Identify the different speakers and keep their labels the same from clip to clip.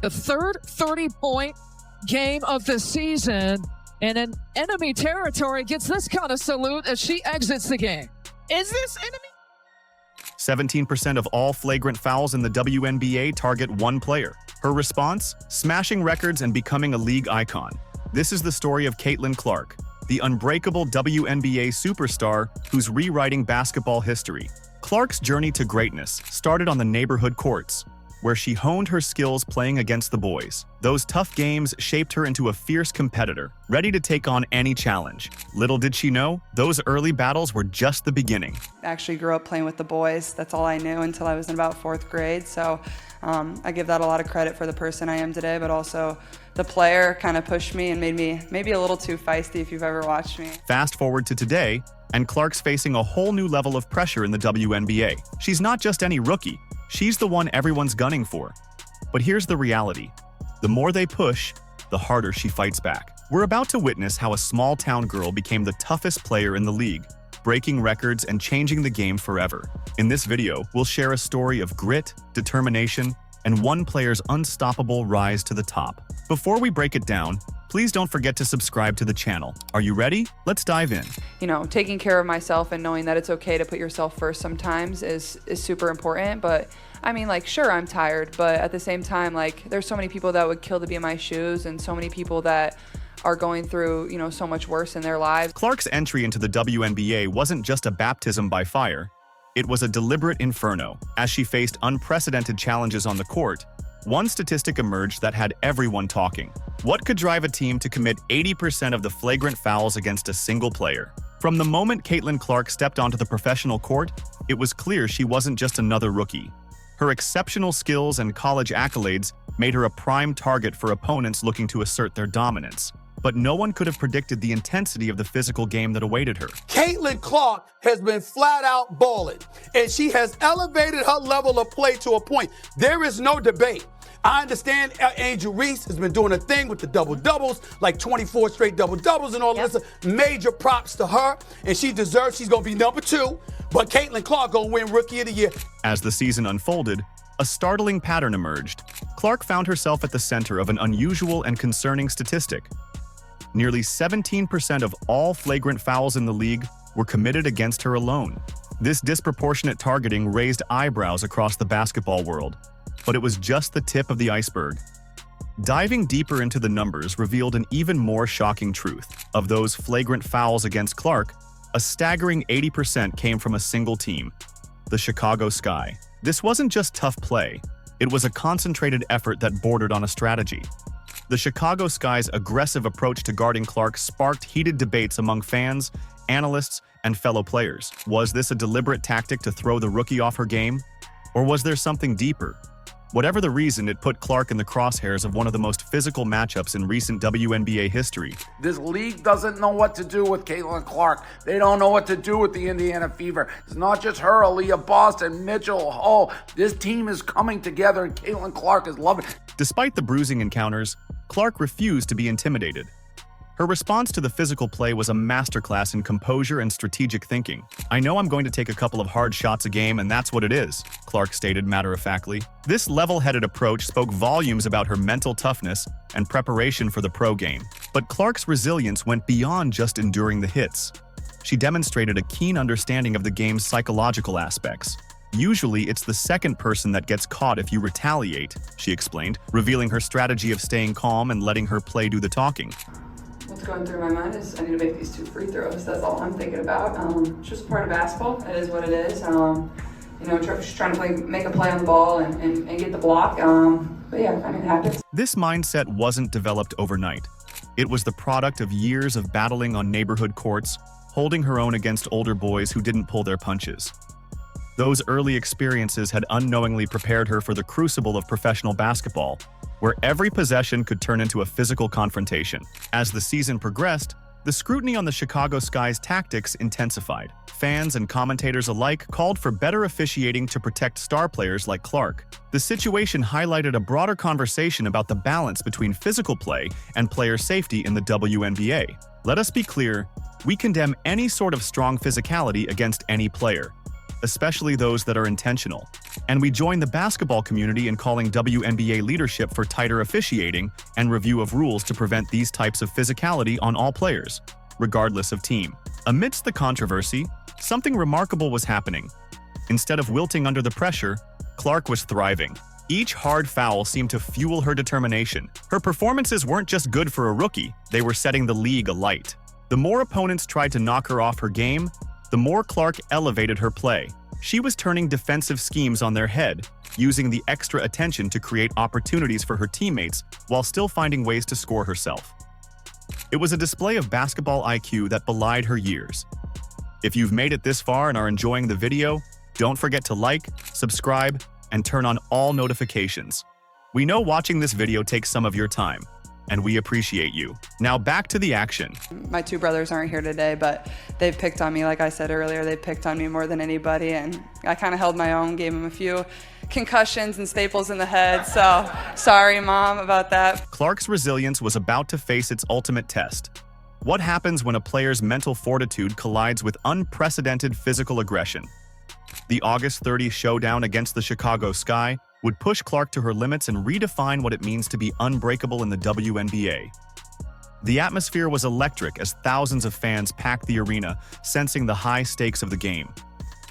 Speaker 1: The third 30-point game of the season, and an enemy territory gets this kind of salute as she exits the game. Is this enemy?
Speaker 2: 17% of all flagrant fouls in the WNBA target one player. Her response? Smashing records and becoming a league icon. This is the story of Caitlin Clark, the unbreakable WNBA superstar who's rewriting basketball history. Clark's journey to greatness started on the neighborhood courts, where she honed her skills playing against the boys. Those tough games shaped her into a fierce competitor, ready to take on any challenge. Little did she know, those early battles were just the beginning.
Speaker 3: I actually grew up playing with the boys. That's all I knew until I was in about 4th grade. So I give that a lot of credit for the person I am today, but also the player kind of pushed me and made me maybe a little too feisty if you've ever watched me.
Speaker 2: Fast forward to today, and Clark's facing a whole new level of pressure in the WNBA. She's not just any rookie, she's the one everyone's gunning for. But here's the reality. The more they push, the harder she fights back. We're about to witness how a small-town girl became the toughest player in the league, breaking records and changing the game forever. In this video, we'll share a story of grit, determination, and one player's unstoppable rise to the top. Before we break it down, please don't forget to subscribe to the channel. Are you ready? Let's dive in.
Speaker 3: You know, taking care of myself and knowing that it's okay to put yourself first sometimes is super important. But I mean, like, sure, I'm tired, but at the same time, like, there's so many people that would kill to be in my shoes and so many people that are going through, you know, so much worse in their lives.
Speaker 2: Clark's entry into the WNBA wasn't just a baptism by fire. It was a deliberate inferno. As she faced unprecedented challenges on the court, one statistic emerged that had everyone talking. What could drive a team to commit 80% of the flagrant fouls against a single player? From the moment Caitlin Clark stepped onto the professional court, it was clear she wasn't just another rookie. Her exceptional skills and college accolades made her a prime target for opponents looking to assert their dominance. But no one could have predicted the intensity of the physical game that awaited her.
Speaker 4: Caitlin Clark has been flat out balling, and she has elevated her level of play to a point. There is no debate. I understand Angel Reese has been doing a thing with the double-doubles, like 24 straight double-doubles and all of this. Major props to her, and she deserves, she's going to be number 2. But Caitlin Clark going to win Rookie of the Year.
Speaker 2: As the season unfolded, a startling pattern emerged. Clark found herself at the center of an unusual and concerning statistic. Nearly 17% of all flagrant fouls in the league were committed against her alone. This disproportionate targeting raised eyebrows across the basketball world, but it was just the tip of the iceberg. Diving deeper into the numbers revealed an even more shocking truth. Of those flagrant fouls against Clark, a staggering 80% came from a single team, the Chicago Sky. This wasn't just tough play, it was a concentrated effort that bordered on a strategy. The Chicago Sky's aggressive approach to guarding Clark sparked heated debates among fans, analysts, and fellow players. Was this a deliberate tactic to throw the rookie off her game? Or was there something deeper? Whatever the reason, it put Clark in the crosshairs of one of the most physical matchups in recent WNBA history.
Speaker 5: This league doesn't know what to do with Caitlin Clark. They don't know what to do with the Indiana Fever. It's not just her, Aaliyah Boston, Mitchell, Hull. This team is coming together and Caitlin Clark is loving it.
Speaker 2: Despite the bruising encounters, Clark refused to be intimidated. Her response to the physical play was a masterclass in composure and strategic thinking. "I know I'm going to take a couple of hard shots a game, and that's what it is," Clark stated matter-of-factly. This level-headed approach spoke volumes about her mental toughness and preparation for the pro game. But Clark's resilience went beyond just enduring the hits. She demonstrated a keen understanding of the game's psychological aspects. "Usually, it's the second person that gets caught if you retaliate," she explained, revealing her strategy of staying calm and letting her play do the talking.
Speaker 3: What's going through my mind is I need to make these 2 free throws. That's all I'm thinking about. It's just part of basketball. It is what it is. You know, just trying to make a play on the ball and get the block. But yeah, I mean, it happens.
Speaker 2: This mindset wasn't developed overnight. It was the product of years of battling on neighborhood courts, holding her own against older boys who didn't pull their punches. Those early experiences had unknowingly prepared her for the crucible of professional basketball, where every possession could turn into a physical confrontation. As the season progressed, the scrutiny on the Chicago Sky's tactics intensified. Fans and commentators alike called for better officiating to protect star players like Clark. The situation highlighted a broader conversation about the balance between physical play and player safety in the WNBA. Let us be clear, we condemn any sort of strong physicality against any player. especially those that are intentional. And we join the basketball community in calling WNBA leadership for tighter officiating and review of rules to prevent these types of physicality on all players, regardless of team. Amidst the controversy, something remarkable was happening. Instead of wilting under the pressure, Clark was thriving. Each hard foul seemed to fuel her determination. Her performances weren't just good for a rookie, they were setting the league alight. The more opponents tried to knock her off her game, the more Clark elevated her play. She was turning defensive schemes on their head, using the extra attention to create opportunities for her teammates while still finding ways to score herself. It was a display of basketball IQ that belied her years. If you've made it this far and are enjoying the video, don't forget to like, subscribe, and turn on all notifications. We know watching this video takes some of your time, and we appreciate you. Now back to the action.
Speaker 3: My two brothers aren't here today, but they've picked on me. Like I said earlier, they picked on me more than anybody, and I kind of held my own, gave them a few concussions and staples in the head, so sorry, Mom, about that.
Speaker 2: Clark's resilience was about to face its ultimate test. What happens when a player's mental fortitude collides with unprecedented physical aggression? The August 30 showdown against the Chicago Sky would push Clark to her limits and redefine what it means to be unbreakable in the WNBA. The atmosphere was electric as thousands of fans packed the arena, sensing the high stakes of the game.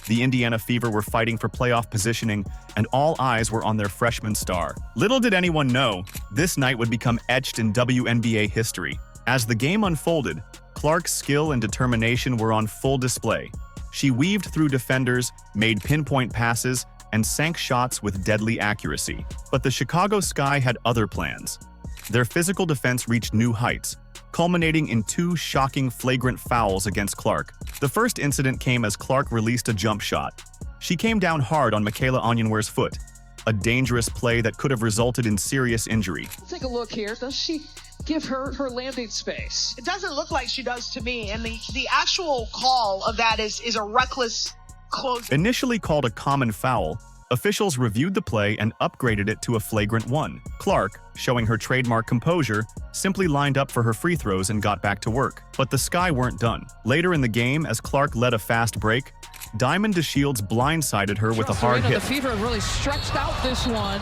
Speaker 2: The Indiana Fever were fighting for playoff positioning, and all eyes were on their freshman star. Little did anyone know, this night would become etched in WNBA history. As the game unfolded, Clark's skill and determination were on full display. She weaved through defenders, made pinpoint passes, and sank shots with deadly accuracy. But the Chicago Sky had other plans. Their physical defense reached new heights, culminating in two shocking flagrant fouls against Clark. The first incident came as Clark released a jump shot. She came down hard on Michaela Onyenware's foot, a dangerous play that could have resulted in serious injury.
Speaker 1: Take a look here. Does she give her landing space?
Speaker 6: It doesn't look like she does to me, and the actual call of that is a reckless close.
Speaker 2: Initially called a common foul, officials reviewed the play and upgraded it to a flagrant one. Clark, showing her trademark composure, simply lined up for her free throws and got back to work. But the Sky weren't done. Later in the game, as Clark led a fast break, Diamond DeShields blindsided her with a hard hit.
Speaker 1: The Fever really stretched out this one.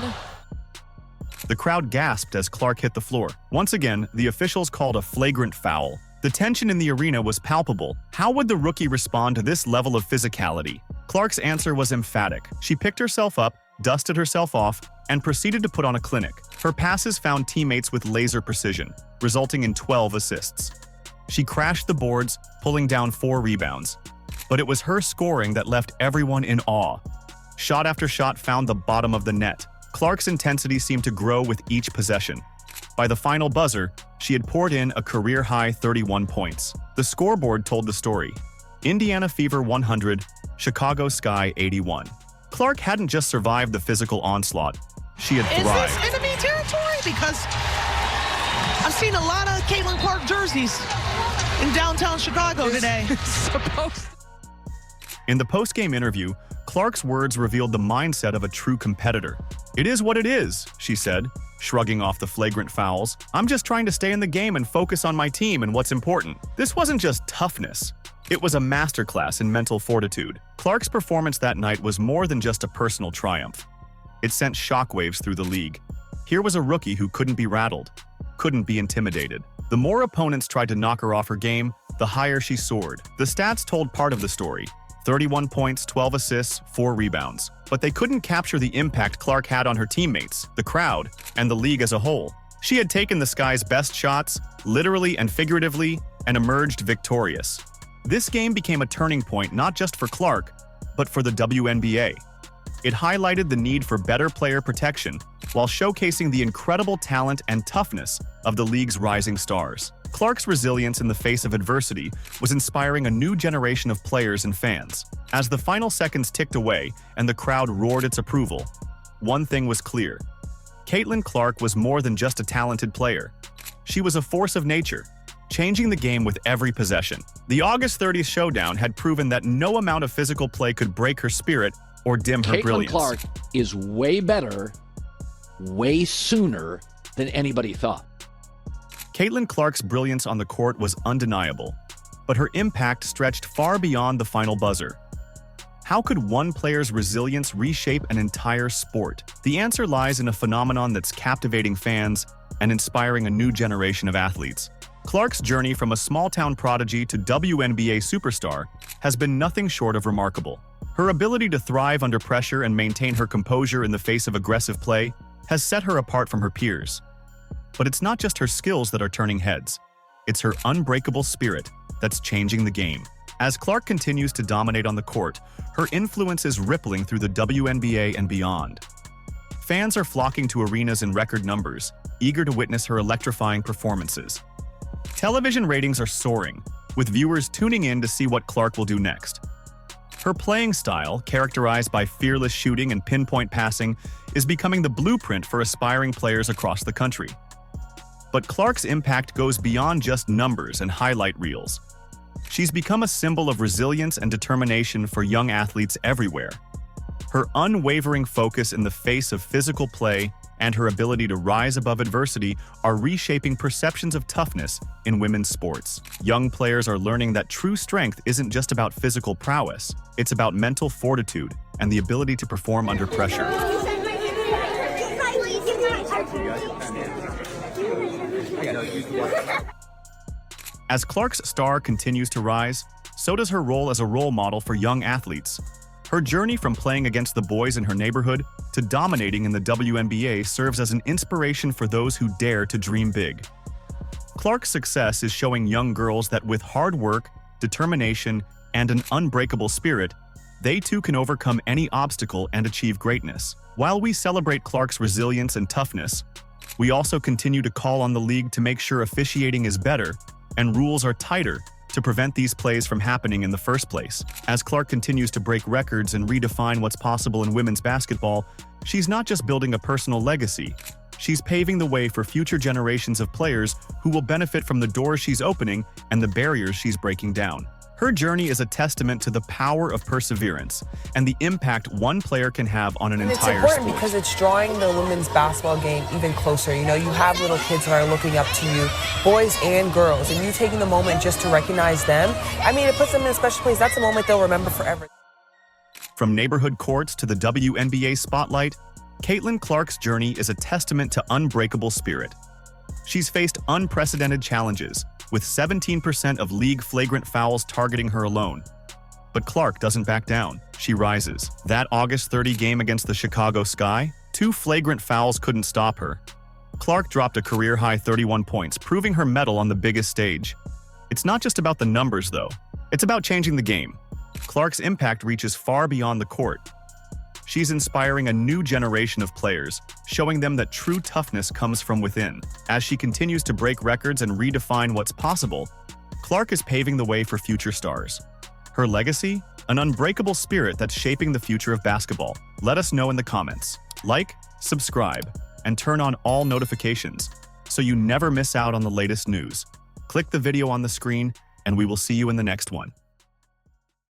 Speaker 2: The crowd gasped as Clark hit the floor. Once again, the officials called a flagrant foul. The tension in the arena was palpable. How would the rookie respond to this level of physicality? Clark's answer was emphatic. She picked herself up, dusted herself off, and proceeded to put on a clinic. Her passes found teammates with laser precision, resulting in 12 assists. She crashed the boards, pulling down 4 rebounds. But it was her scoring that left everyone in awe. Shot after shot found the bottom of the net. Clark's intensity seemed to grow with each possession. By the final buzzer, she had poured in a career-high 31 points. The scoreboard told the story. Indiana Fever 100, Chicago Sky 81. Clark hadn't just survived the physical onslaught. She had thrived.
Speaker 6: Is this enemy territory? Because I've seen a lot of Caitlin Clark jerseys in downtown Chicago today.
Speaker 2: In the post-game interview, Clark's words revealed the mindset of a true competitor. "It is what it is," she said, shrugging off the flagrant fouls. "I'm just trying to stay in the game and focus on my team and what's important." This wasn't just toughness. It was a masterclass in mental fortitude. Clark's performance that night was more than just a personal triumph. It sent shockwaves through the league. Here was a rookie who couldn't be rattled, couldn't be intimidated. The more opponents tried to knock her off her game, the higher she soared. The stats told part of the story. 31 points, 12 assists, 4 rebounds. But they couldn't capture the impact Clark had on her teammates, the crowd, and the league as a whole. She had taken the Sky's best shots, literally and figuratively, and emerged victorious. This game became a turning point not just for Clark, but for the WNBA. It highlighted the need for better player protection while showcasing the incredible talent and toughness of the league's rising stars. Clark's resilience in the face of adversity was inspiring a new generation of players and fans. As the final seconds ticked away and the crowd roared its approval, one thing was clear. Caitlin Clark was more than just a talented player. She was a force of nature, changing the game with every possession. The August 30th showdown had proven that no amount of physical play could break her spirit or dim her brilliance.
Speaker 7: Caitlin Clark is way better, way sooner than anybody thought.
Speaker 2: Caitlin Clark's brilliance on the court was undeniable, but her impact stretched far beyond the final buzzer. How could one player's resilience reshape an entire sport? The answer lies in a phenomenon that's captivating fans and inspiring a new generation of athletes. Clark's journey from a small-town prodigy to WNBA superstar has been nothing short of remarkable. Her ability to thrive under pressure and maintain her composure in the face of aggressive play has set her apart from her peers. But it's not just her skills that are turning heads. It's her unbreakable spirit that's changing the game. As Clark continues to dominate on the court, her influence is rippling through the WNBA and beyond. Fans are flocking to arenas in record numbers, eager to witness her electrifying performances. Television ratings are soaring, with viewers tuning in to see what Clark will do next. Her playing style, characterized by fearless shooting and pinpoint passing, is becoming the blueprint for aspiring players across the country. But Clark's impact goes beyond just numbers and highlight reels. She's become a symbol of resilience and determination for young athletes everywhere. Her unwavering focus in the face of physical play and her ability to rise above adversity are reshaping perceptions of toughness in women's sports. Young players are learning that true strength isn't just about physical prowess, it's about mental fortitude and the ability to perform under pressure. As Clark's star continues to rise, so does her role as a role model for young athletes. Her journey from playing against the boys in her neighborhood to dominating in the WNBA serves as an inspiration for those who dare to dream big. Clark's success is showing young girls that with hard work, determination, and an unbreakable spirit, they too can overcome any obstacle and achieve greatness. While we celebrate Clark's resilience and toughness, we also continue to call on the league to make sure officiating is better and rules are tighter to prevent these plays from happening in the first place. As Clark continues to break records and redefine what's possible in women's basketball, she's not just building a personal legacy, she's paving the way for future generations of players who will benefit from the doors she's opening and the barriers she's breaking down. Her journey is a testament to the power of perseverance and the impact one player can have on an entire sport.
Speaker 8: It's important because it's drawing the women's basketball game even closer. You know, you have little kids that are looking up to you, boys and girls, and you taking the moment just to recognize them, I mean, it puts them in a special place. That's a moment they'll remember forever.
Speaker 2: From neighborhood courts to the WNBA spotlight, Caitlin Clark's journey is a testament to unbreakable spirit. She's faced unprecedented challenges, with 17% of league flagrant fouls targeting her alone. But Clark doesn't back down. She rises. That August 30 game against the Chicago Sky, 2 flagrant fouls couldn't stop her. Clark dropped a career-high 31 points, proving her mettle on the biggest stage. It's not just about the numbers, though. It's about changing the game. Clark's impact reaches far beyond the court. She's inspiring a new generation of players, showing them that true toughness comes from within. As she continues to break records and redefine what's possible, Clark is paving the way for future stars. Her legacy? An unbreakable spirit that's shaping the future of basketball. Let us know in the comments. Like, subscribe, and turn on all notifications so you never miss out on the latest news. Click the video on the screen, and we will see you in the next one.